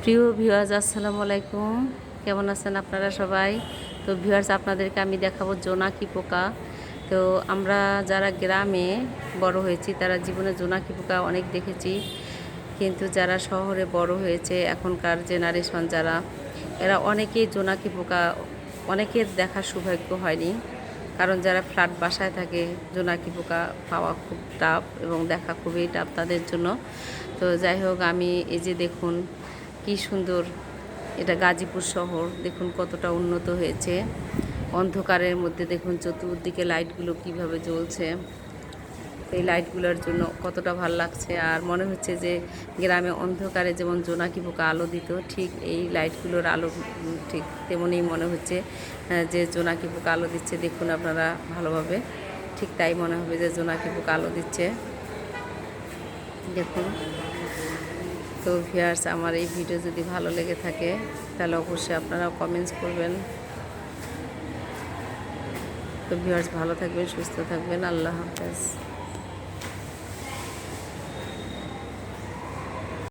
প্রিয় ভিউয়ার্স, আসসালামু আলাইকুম। কেমন আছেন আপনারা সবাই? তো ভিউয়ার্স, আপনাদেরকে আমি দেখাবো জোনাকি পোকা। তো আমরা যারা গ্রামে বড় হয়েছি তারা জীবনে জোনাকি পোকা অনেক দেখেছি, কিন্তু যারা শহরে বড় হয়েছে এখনকার জেনারেশন যারা, এরা অনেকেই জোনাকি পোকা অনেকের দেখার সৌভাগ্য হয়নি। কারণ যারা ফ্ল্যাট বাসায় থাকে জোনাকি পোকা পাওয়া খুব টাফ এবং দেখা খুবই টাফ তাদের জন্য। তো যাই হোক, আমি এই যে দেখুন কি সুন্দর, এটা গাজীপুর শহর, দেখুন কতটা উন্নত হয়েছে। অন্ধকারের মধ্যে দেখুন চতুর্দিকে লাইটগুলো কিভাবে জ্বলছে। এই লাইটগুলোর জন্য কতটা ভালো লাগছে, আর মনে হচ্ছে যে গ্রামে অন্ধকারে যেমন জোনাকি পোকা আলো দিত, ঠিক এই লাইটগুলোর আলো ঠিক তেমনই মনে হচ্ছে যে জোনাকি পোকা আলো দিচ্ছে। দেখুন আপনারা ভালোভাবে, ঠিক তাই মনে হবে যে জোনাকি পোকা আলো দিচ্ছে। দেখুন। তো ভিউয়ার্স, আমার এই ভিডিও যদি ভালো লেগে থাকে তাহলে অবশ্যই আপনারা কমেন্টস করবেন। তো ভিউয়ার্স, ভালো থাকবেন, সুস্থ থাকবেন। আল্লাহ হাফেজ।